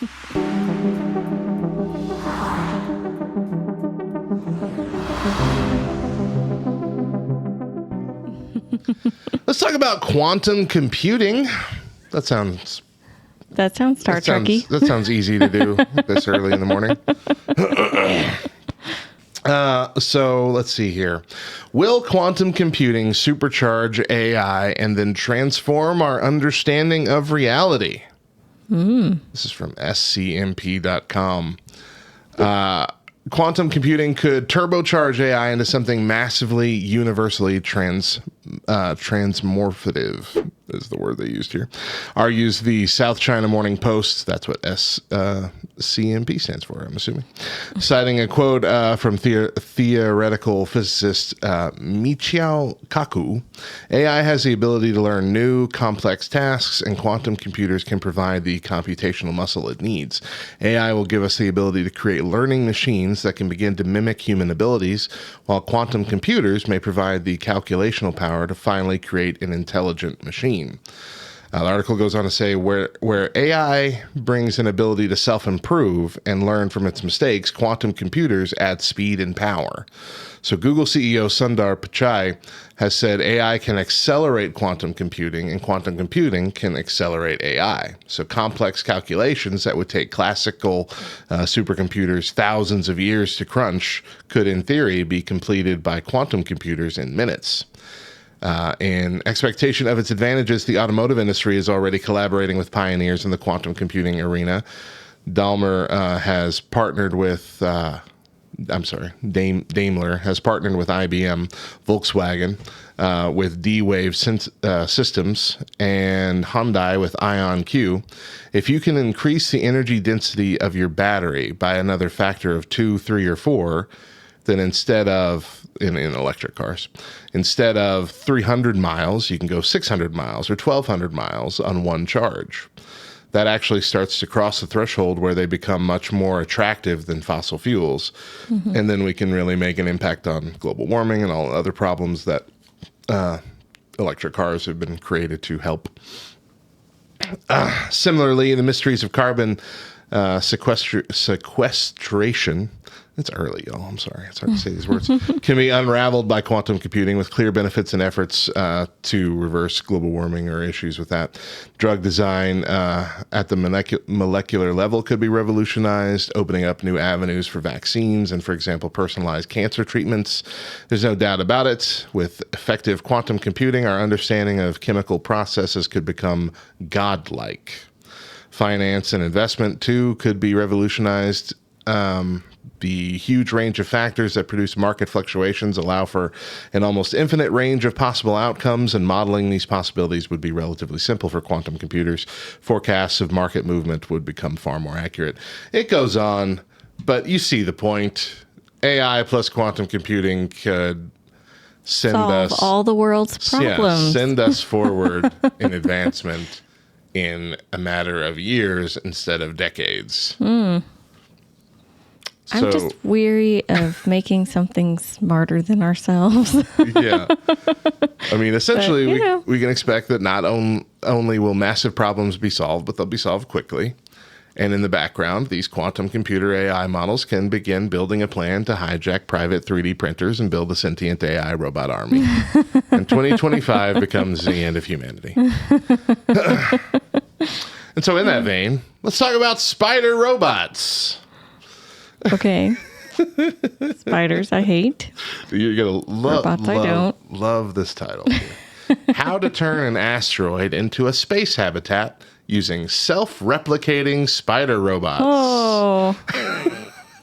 Let's talk about quantum computing. That sounds Star Trek-y. That sounds easy to do this early in the morning. So let's see here. Will quantum computing supercharge AI and then transform our understanding of reality? This is from scmp.com. Quantum computing could turbocharge AI into something massively, universally transmorphative, is the word they used here. Argues the South China Morning Post. That's what CMP stands for, I'm assuming. Citing a quote from theoretical physicist Michio Kaku, AI has the ability to learn new, complex tasks, and quantum computers can provide the computational muscle it needs. AI will give us the ability to create learning machines that can begin to mimic human abilities, while quantum computers may provide the calculational power to finally create an intelligent machine. The article goes on to say where AI brings an ability to self-improve and learn from its mistakes, quantum computers add speed and power. So Google CEO Sundar Pichai has said AI can accelerate quantum computing and quantum computing can accelerate AI. So complex calculations that would take classical supercomputers thousands of years to crunch could, in theory, be completed by quantum computers in minutes. In expectation of its advantages, the automotive industry is already collaborating with pioneers in the quantum computing arena. Daimler has partnered with Daimler has partnered with IBM, Volkswagen with D-Wave Systems, and Hyundai with IonQ. If you can increase the energy density of your battery by another factor of 2, 3, or 4, then instead of, in electric cars, instead of 300 miles, you can go 600 miles or 1,200 miles on one charge. That actually starts to cross the threshold where they become much more attractive than fossil fuels. Mm-hmm. And then we can really make an impact on global warming and all other problems that electric cars have been created to help. Similarly, the mysteries of carbon sequestration, it's early, y'all. I'm sorry. It's hard to say these words. Can be unraveled by quantum computing with clear benefits and efforts to reverse global warming or issues with that. Drug design at the molecular level could be revolutionized, opening up new avenues for vaccines and, for example, personalized cancer treatments. There's no doubt about it. With effective quantum computing, our understanding of chemical processes could become godlike. Finance and investment, too, could be revolutionized. The huge range of factors that produce market fluctuations allow for an almost infinite range of possible outcomes, and modeling these possibilities would be relatively simple for quantum computers. Forecasts of market movement would become far more accurate. It goes on, but you see the point. AI plus quantum computing could solve all the world's problems. Yeah, send us forward in advancement in a matter of years instead of decades. I'm just weary of making something smarter than ourselves. Yeah. I mean, essentially, we can expect that not only will massive problems be solved, but they'll be solved quickly. And in the background, these quantum computer AI models can begin building a plan to hijack private 3D printers and build a sentient AI robot army. And 2025 becomes the end of humanity. And so in that vein, let's talk about spider robots. Okay. Spiders, I hate. You're going to love this title. How to turn an asteroid into a space habitat using self-replicating spider robots. Oh.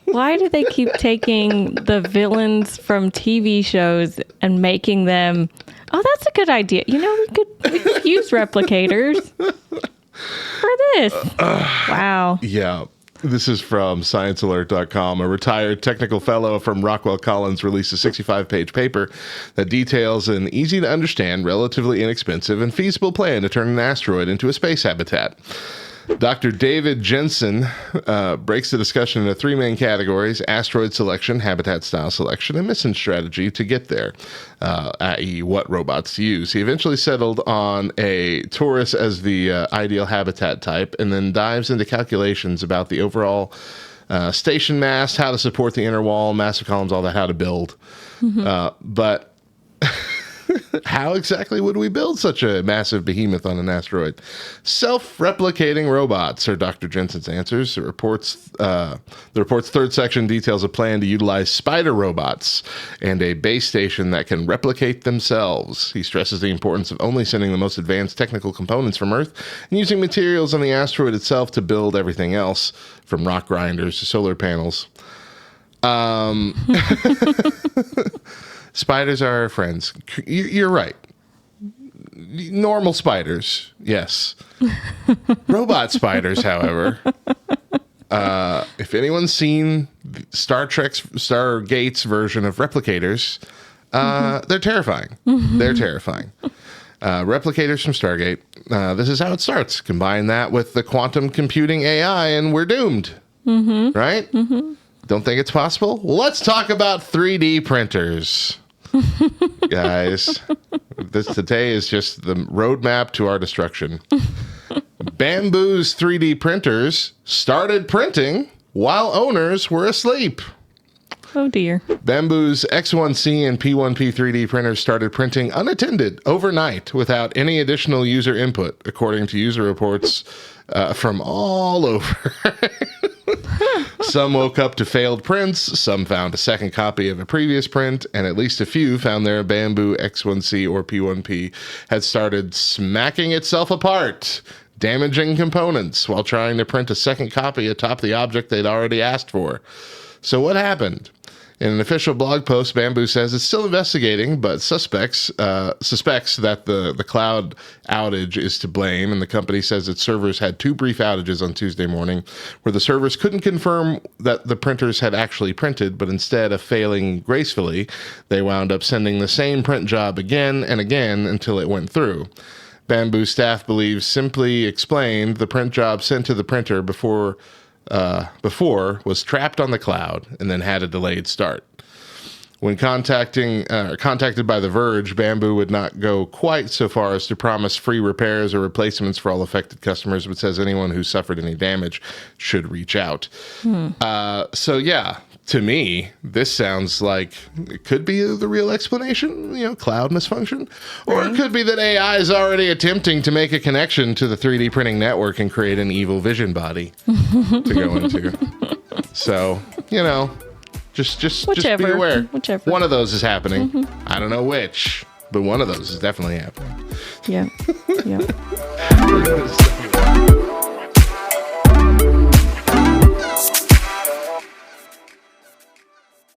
Why do they keep taking the villains from TV shows and making them, oh, that's a good idea. You know, we could use replicators for this. Wow. Yeah. This is from ScienceAlert.com. A retired technical fellow from Rockwell Collins released a 65-page paper that details an easy-to-understand, relatively inexpensive, and feasible plan to turn an asteroid into a space habitat. Dr. David Jensen breaks the discussion into three main categories: asteroid selection, habitat style selection, and mission strategy to get there, i.e. what robots to use. He eventually settled on a Taurus as the ideal habitat type, and then dives into calculations about the overall station mass, how to support the inner wall, massive columns, all that, how to build. But how exactly would we build such a massive behemoth on an asteroid? Self-replicating robots are Dr. Jensen's answers. The report's third section details a plan to utilize spider robots and a base station that can replicate themselves. He stresses the importance of only sending the most advanced technical components from Earth and using materials on the asteroid itself to build everything else, from rock grinders to solar panels. Spiders are our friends. You're right. Normal spiders, yes. Robot spiders, however, if anyone's seen Star Trek's Stargate's version of replicators, they're terrifying. They're terrifying. Replicators from Stargate. This is how it starts. Combine that with the quantum computing AI, and we're doomed. Right? Don't think it's possible? Well, let's talk about 3D printers. Guys, this today is just the roadmap to our destruction. Bamboo's 3D printers started printing while owners were asleep. Oh, dear. Bamboo's X1C and P1P 3D printers started printing unattended overnight without any additional user input, according to user reports from all over. Some woke up to failed prints, some found a second copy of a previous print, and at least a few found their Bamboo X1C or P1P had started smacking itself apart, damaging components while trying to print a second copy atop the object they'd already asked for. So what happened? In an official blog post, Bamboo says it's still investigating, but suspects that the cloud outage is to blame, and the company says its servers had two brief outages on Tuesday morning where the servers couldn't confirm that the printers had actually printed, but instead of failing gracefully, they wound up sending the same print job again and again until it went through. Bamboo staff believes simply explained the print job sent to the printer before was trapped on the cloud and then had a delayed start. When contacted by The Verge, Bamboo would not go quite so far as to promise free repairs or replacements for all affected customers, but says anyone who suffered any damage should reach out. So yeah, to me, this sounds like it could be the real explanation, cloud misfunction. Or it could be that AI is already attempting to make a connection to the 3D printing network and create an evil vision body to go into. So, just be aware. Whichever. One of those is happening. I don't know which, but one of those is definitely happening. Yeah.